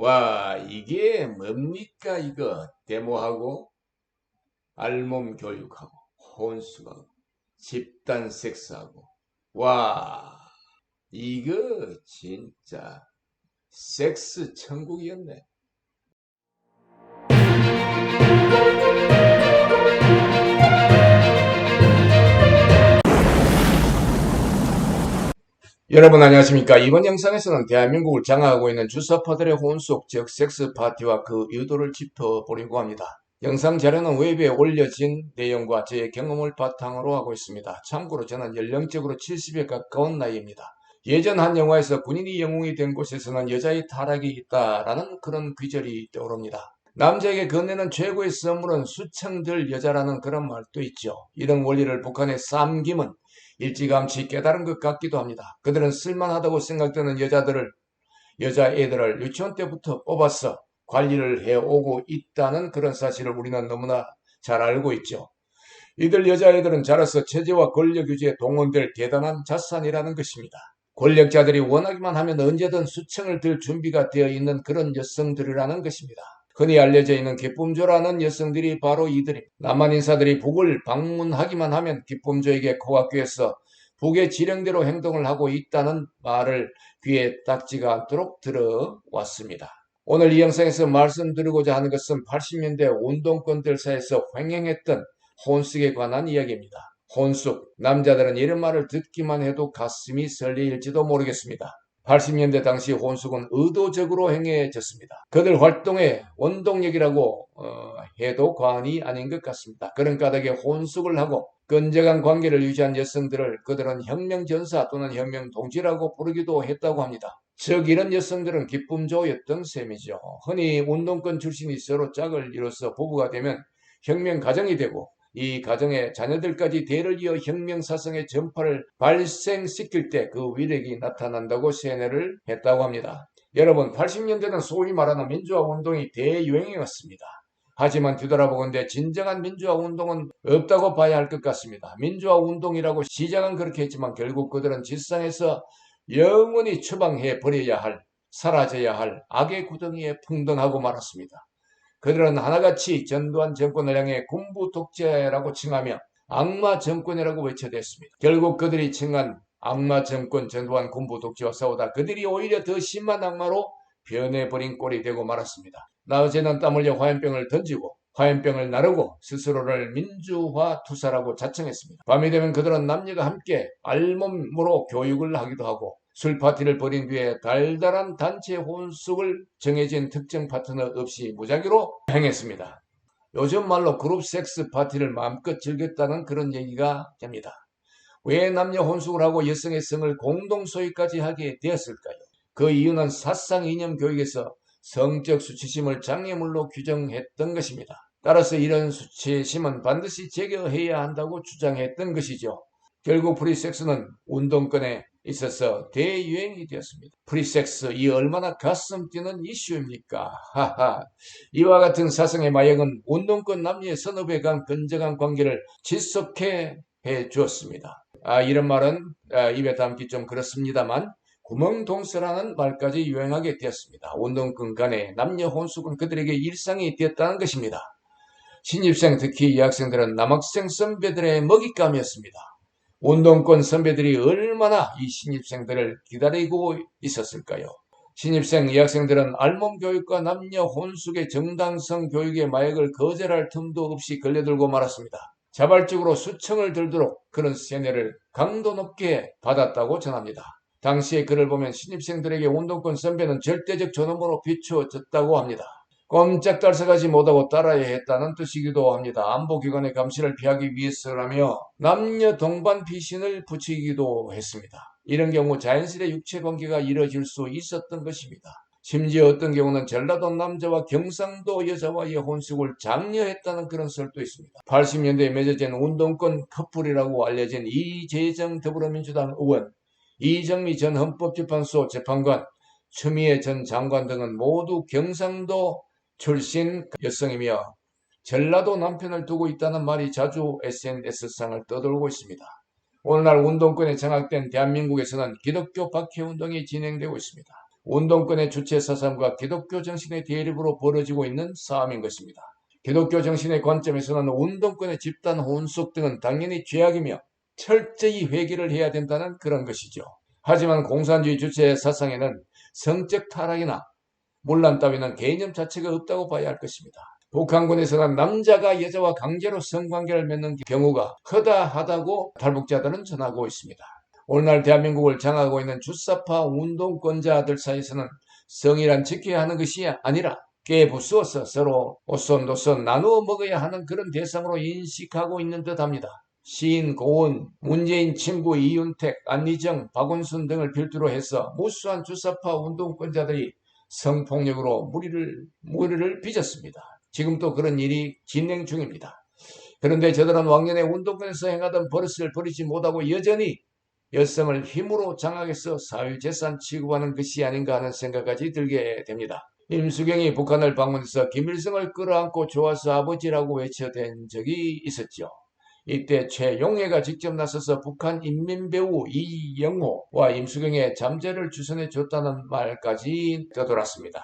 와, 이게 뭡니까, 이거? 데모하고, 알몸 교육하고, 혼수하고, 집단 섹스하고. 와, 이거 진짜 섹스 천국이었네. 여러분 안녕하십니까? 이번 영상에서는 대한민국을 장악하고 있는 주사파들의 혼속, 즉 섹스 파티와 그 의도를 짚어보려고 합니다. 영상 자료는 웹에 올려진 내용과 제 경험을 바탕으로 하고 있습니다. 참고로 저는 연령적으로 70에 가까운 나이입니다. 예전 한 영화에서 군인이 영웅이 된 곳에서는 여자의 타락이 있다라는 그런 귀절이 떠오릅니다. 남자에게 건네는 최고의 선물은 수청들 여자라는 그런 말도 있죠. 이런 원리를 북한의 쌈김은 일찌감치 깨달은 것 같기도 합니다. 그들은 쓸만하다고 생각되는 여자애들을 유치원 때부터 뽑아서 관리를 해오고 있다는 그런 사실을 우리는 너무나 잘 알고 있죠. 이들 여자애들은 자라서 체제와 권력 유지에 동원될 대단한 자산이라는 것입니다. 권력자들이 원하기만 하면 언제든 수청을 들 준비가 되어 있는 그런 여성들이라는 것입니다. 흔히 알려져 있는 기쁨조라는 여성들이 바로 이들입니다. 남한 인사들이 북을 방문하기만 하면 기쁨조에게 코가 꿰서 북의 지령대로 행동을 하고 있다는 말을 귀에 닿지가 않도록 들어왔습니다. 오늘 이 영상에서 말씀드리고자 하는 것은 80년대 운동권들 사이에서 횡행했던 혼숙에 관한 이야기입니다. 혼숙, 남자들은 이런 말을 듣기만 해도 가슴이 설레일지도 모르겠습니다. 80년대 당시 혼숙은 의도적으로 행해졌습니다. 그들 활동의 원동력이라고 해도 과언이 아닌 것 같습니다. 그런 까닭에 혼숙을 하고 끈적한 관계를 유지한 여성들을 그들은 혁명전사 또는 혁명동지라고 부르기도 했다고 합니다. 즉 이런 여성들은 기쁨조였던 셈이죠. 흔히 운동권 출신이 서로 짝을 이뤄서 부부가 되면 혁명 가정이 되고 이 가정의 자녀들까지 대를 이어 혁명사성의 전파를 발생시킬 때 그 위력이 나타난다고 세뇌를 했다고 합니다. 여러분 80년대는 소위 말하는 민주화 운동이 대유행이었습니다. 하지만 뒤돌아보건대 진정한 민주화 운동은 없다고 봐야 할 것 같습니다. 민주화 운동이라고 시작은 그렇게 했지만 결국 그들은 지상에서 영원히 처방해 버려야 할, 사라져야 할 악의 구덩이에 풍덩하고 말았습니다. 그들은 하나같이 전두환 정권을 향해 군부 독재라고 칭하며 악마 정권이라고 외쳐댔습니다. 결국 그들이 칭한 악마 정권 전두환 군부 독재와 싸우다 그들이 오히려 더 심한 악마로 변해버린 꼴이 되고 말았습니다. 낮에는 땀 흘려 화염병을 던지고 화염병을 나르고 스스로를 민주화 투사라고 자청했습니다. 밤이 되면 그들은 남녀가 함께 알몸으로 교육을 하기도 하고 술 파티를 벌인 뒤에 달달한 단체 혼숙을 정해진 특정 파트너 없이 무작위로 행했습니다. 요즘 말로 그룹 섹스 파티를 마음껏 즐겼다는 그런 얘기가 됩니다. 왜 남녀 혼숙을 하고 여성의 성을 공동 소유까지 하게 되었을까요? 그 이유는 사상 이념 교육에서 성적 수치심을 장애물로 규정했던 것입니다. 따라서 이런 수치심은 반드시 제거해야 한다고 주장했던 것이죠. 결국 프리섹스는 운동권에 있어서 대유행이 되었습니다. 프리섹스, 이 얼마나 가슴 뛰는 이슈입니까? 하하. 이와 같은 사상의 마약은 운동권 남녀의 선업에 간 건전한 관계를 지속해 주었습니다. 이런 말은 입에 담기 좀 그렇습니다만 구멍동서라는 말까지 유행하게 되었습니다. 운동권 간의 남녀 혼숙은 그들에게 일상이 되었다는 것입니다. 신입생, 특히 여학생들은 남학생 선배들의 먹잇감이었습니다. 운동권 선배들이 얼마나 이 신입생들을 기다리고 있었을까요? 신입생, 여학생들은 알몸 교육과 남녀 혼숙의 정당성 교육의 마약을 거절할 틈도 없이 걸려들고 말았습니다. 자발적으로 수청을 들도록 그런 세뇌를 강도 높게 받았다고 전합니다. 당시의 글을 보면 신입생들에게 운동권 선배는 절대적 존엄으로 비추어졌다고 합니다. 꼼짝달싹하지 못하고 따라야 했다는 뜻이기도 합니다. 안보기관의 감시를 피하기 위해서라며 남녀 동반 피신을 부추기기도 했습니다. 이런 경우 자연스레 육체관계가 이뤄질 수 있었던 것입니다. 심지어 어떤 경우는 전라도 남자와 경상도 여자와의 혼숙을 장려했다는 그런 설도 있습니다. 80년대에 맺어진 운동권 커플이라고 알려진 이재정 더불어민주당 의원, 이정미 전 헌법재판소 재판관, 추미애 전 장관 등은 모두 경상도 출신 여성이며 전라도 남편을 두고 있다는 말이 자주 SNS상을 떠돌고 있습니다. 오늘날 운동권에 장악된 대한민국에서는 기독교 박해운동이 진행되고 있습니다. 운동권의 주체 사상과 기독교 정신의 대립으로 벌어지고 있는 싸움인 것입니다. 기독교 정신의 관점에서는 운동권의 집단 혼속 등은 당연히 죄악이며 철저히 회개를 해야 된다는 그런 것이죠. 하지만 공산주의 주체 사상에는 성적 타락이나 문란 따위는 개념 자체가 없다고 봐야 할 것입니다. 북한군에서는 남자가 여자와 강제로 성관계를 맺는 경우가 허다하다고 탈북자들은 전하고 있습니다. 오늘날 대한민국을 장악하고 있는 주사파 운동권자들 사이에서는 성이란 지켜야 하는 것이 아니라 깨부수어서 서로 오손도손 나누어 먹어야 하는 그런 대상으로 인식하고 있는 듯합니다. 시인, 고은, 문재인 친구 이윤택, 안희정, 박원순 등을 필두로 해서 무수한 주사파 운동권자들이 성폭력으로 무리를 빚었습니다. 지금도 그런 일이 진행 중입니다. 그런데 저들은 왕년에 운동권에서 행하던 버릇을 버리지 못하고 여전히 여성을 힘으로 장악해서 사유재산 취급하는 것이 아닌가 하는 생각까지 들게 됩니다. 임수경이 북한을 방문해서 김일성을 끌어안고 좋아서 아버지라고 외쳐댄 적이 있었죠. 이때 최용해가 직접 나서서 북한 인민배우 이영호와 임수경의 잠재를 주선해 줬다는 말까지 떠돌았습니다.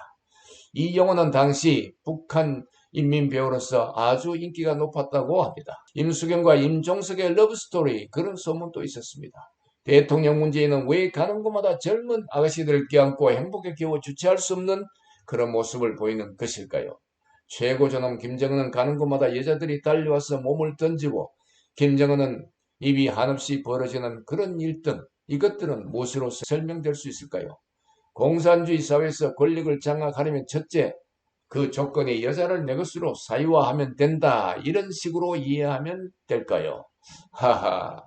이영호는 당시 북한 인민배우로서 아주 인기가 높았다고 합니다. 임수경과 임종석의 러브스토리, 그런 소문도 있었습니다. 대통령 문재인은 왜 가는 곳마다 젊은 아가씨들을 껴안고 행복에 겨워 주체할 수 없는 그런 모습을 보이는 것일까요? 최고저놈 김정은은 가는 곳마다 여자들이 달려와서 몸을 던지고, 김정은은 입이 한없이 벌어지는 그런 일 등, 이것들은 무엇으로 설명될 수 있을까요? 공산주의 사회에서 권력을 장악하려면 첫째, 그 조건이 여자를 내 것으로 사유화하면 된다, 이런 식으로 이해하면 될까요? 하하.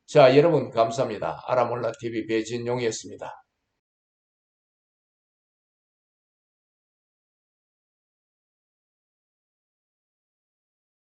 자, 여러분 감사합니다. 알아몰라TV 배진용이었습니다.